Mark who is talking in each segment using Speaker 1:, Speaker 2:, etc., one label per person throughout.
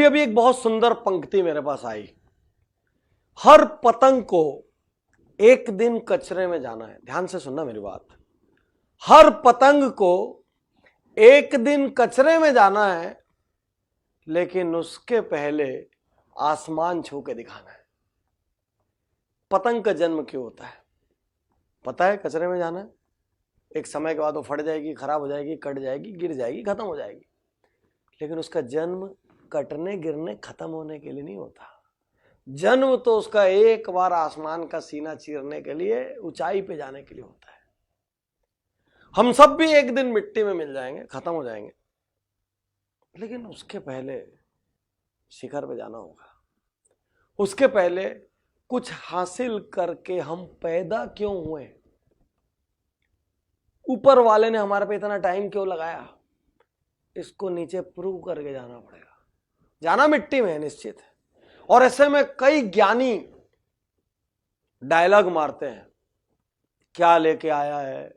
Speaker 1: अभी एक बहुत सुंदर पंक्ति मेरे पास आई। हर पतंग को एक दिन कचरे में जाना है। ध्यान से सुनना मेरी बात। हर पतंग को एक दिन कचरे में जाना है, लेकिन उसके पहले आसमान छू के दिखाना है। पतंग का जन्म क्यों होता है पता है? कचरे में जाना है। एक समय के बाद वो फट जाएगी, खराब हो जाएगी, कट जाएगी, गिर जाएगी, खत्म हो जाएगी। लेकिन उसका जन्म कटने गिरने खत्म होने के लिए नहीं होता। जन्म तो उसका एक बार आसमान का सीना चीरने के लिए, ऊंचाई पे जाने के लिए होता है। हम सब भी एक दिन मिट्टी में मिल जाएंगे, खत्म हो जाएंगे, लेकिन उसके पहले शिखर पे जाना होगा। उसके पहले कुछ हासिल करके हम पैदा क्यों हुए? ऊपर वाले ने हमारे पे इतना टाइम क्यों लगाया? इसको नीचे प्रूव करके जाना पड़ेगा। जाना मिट्टी में है निश्चित है। और ऐसे में कई ज्ञानी डायलॉग मारते हैं, क्या लेके आया है,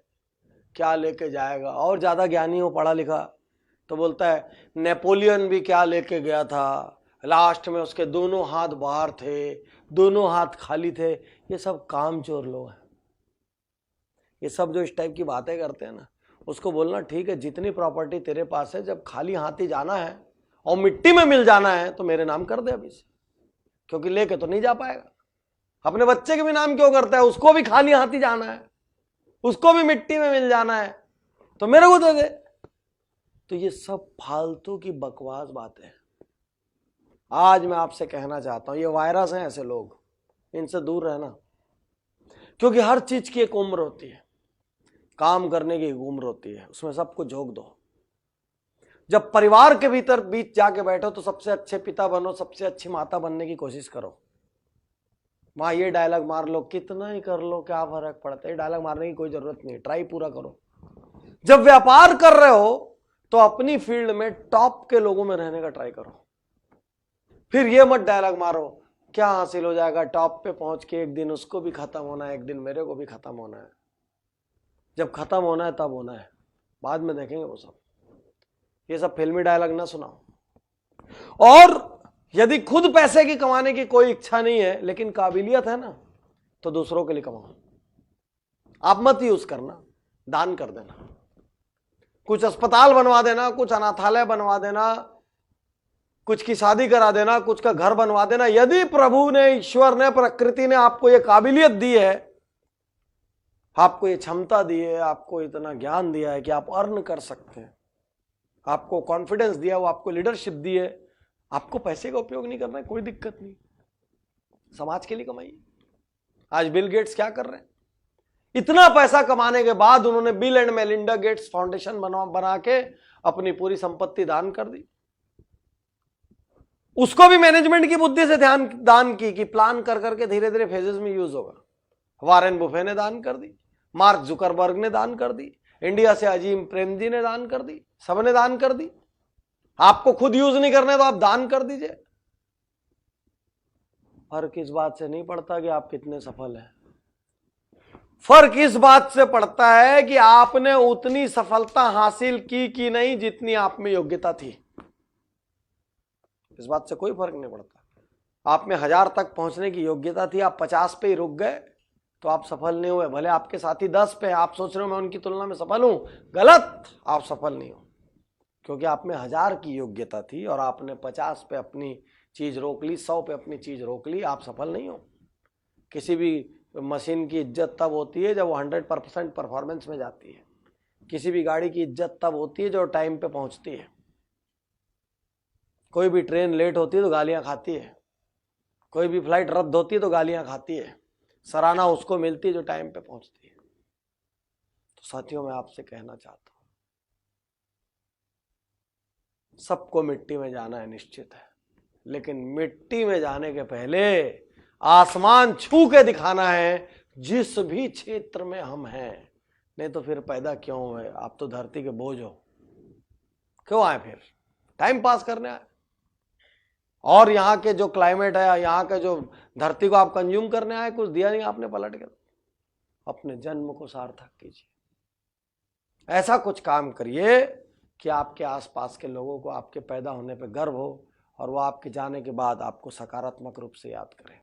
Speaker 1: क्या लेके जाएगा। और ज्यादा ज्ञानी हो, पढ़ा लिखा, तो बोलता है नेपोलियन भी क्या लेके गया था, लास्ट में उसके दोनों हाथ बाहर थे, दोनों हाथ खाली थे। ये सब कामचोर लोग हैं। ये सब जो इस टाइप की बातें करते हैं ना, उसको बोलना ठीक है, जितनी प्रॉपर्टी तेरे पास है, जब खाली हाथ ही जाना है और मिट्टी में मिल जाना है तो मेरे नाम कर दे अभी से, क्योंकि लेके तो नहीं जा पाएगा। अपने बच्चे के भी नाम क्यों करता है? उसको भी खाली हाथ ही जाना है, उसको भी मिट्टी में मिल जाना है, तो मेरे को दे दे। तो ये सब फालतू की बकवास बातें हैं। आज मैं आपसे कहना चाहता हूं, ये वायरस हैं ऐसे लोग, इनसे दूर रहना। क्योंकि हर चीज की एक उम्र होती है, काम करने की एक उम्र होती है, उसमें सबको झोंक दो। जब परिवार के भीतर बीच जाके बैठो तो सबसे अच्छे पिता बनो, सबसे अच्छी माता बनने की कोशिश करो। वहां ये डायलॉग मार लो, कितना ही कर लो, क्या फर्क पड़ता है। डायलॉग मारने की कोई जरूरत नहीं, ट्राई पूरा करो। जब व्यापार कर रहे हो तो अपनी फील्ड में टॉप के लोगों में रहने का ट्राई करो। फिर ये मत डायलॉग मारो, क्या हासिल हो जाएगा टॉप पे पहुंच के, एक दिन उसको भी खत्म होना है, एक दिन मेरे को भी खत्म होना है। जब खत्म होना है तब होना है, बाद में देखेंगे वो सब। ये सब फिल्मी डायलॉग ना सुनाओ। और यदि खुद पैसे की कमाने की कोई इच्छा नहीं है, लेकिन काबिलियत है ना, तो दूसरों के लिए कमाओ। आप मत यूज करना, दान कर देना, कुछ अस्पताल बनवा देना, कुछ अनाथालय बनवा देना, कुछ की शादी करा देना, कुछ का घर बनवा देना। यदि प्रभु ने, ईश्वर ने, प्रकृति ने आपको यह काबिलियत दी है, आपको ये क्षमता दी है, आपको इतना ज्ञान दिया है कि आप अर्न कर सकते हैं, आपको कॉन्फिडेंस दिया, वो आपको लीडरशिप दी है, आपको पैसे का उपयोग नहीं करना है, कोई दिक्कत नहीं, समाज के लिए कमाइए। आज बिल गेट्स क्या कर रहे हैं? इतना पैसा कमाने के बाद उन्होंने bill and Melinda Gates foundation बना के अपनी पूरी संपत्ति दान कर दी। उसको भी मैनेजमेंट की बुद्धि से दान की कि प्लान कर करके धीरे धीरे फेजेस में यूज होगा। वारेन बुफे ने दान कर दी, मार्क जुकरबर्ग ने दान कर दी, इंडिया से अजीम प्रेमजी ने दान कर दी, सबने दान कर दी। आपको खुद यूज नहीं करने तो आप दान कर दीजिए। फर्क इस बात से नहीं पड़ता कि आप कितने सफल हैं, फर्क इस बात से पड़ता है कि आपने उतनी सफलता हासिल की कि नहीं जितनी आप में योग्यता थी। इस बात से कोई फर्क नहीं पड़ता। आप में 1000 तक पहुंचने की योग्यता थी, आप 50 पे ही रुक गए तो आप सफल नहीं हुए। भले आपके साथी 10 पे, आप सोच रहे हो मैं उनकी तुलना में सफल हूं, गलत, आप सफल नहीं हो। क्योंकि आप में 1000 की योग्यता थी और आपने 50 पे अपनी चीज रोक ली, 100 पे अपनी चीज रोक ली, आप सफल नहीं हो। किसी भी मशीन की इज्जत तब होती है जब वो 100% परफॉर्मेंस में जाती है। किसी भी गाड़ी की इज्जत तब होती है जो टाइम पे पहुंचती है। कोई भी ट्रेन लेट होती है तो गालियां खाती है, कोई भी फ्लाइट रद्द होती है तो गालियां खाती है। सराहना उसको मिलती है जो टाइम पे पहुंचती है। तो साथियों, मैं आपसे कहना चाहता हूं, सबको मिट्टी में जाना है निश्चित है, लेकिन मिट्टी में जाने के पहले आसमान छू के दिखाना है जिस भी क्षेत्र में हम हैं। नहीं तो फिर पैदा क्यों हुए? आप तो धरती के बोझ हो, क्यों आए? फिर टाइम पास करने आए। और यहाँ के जो क्लाइमेट है, यहाँ के जो धरती को आप कंज्यूम करने आए, कुछ दिया नहीं आपने पलट के। अपने जन्म को सार्थक कीजिए, ऐसा कुछ काम करिए कि आपके आसपास के लोगों को आपके पैदा होने पे गर्व हो और वो आपके जाने के बाद आपको सकारात्मक रूप से याद करें।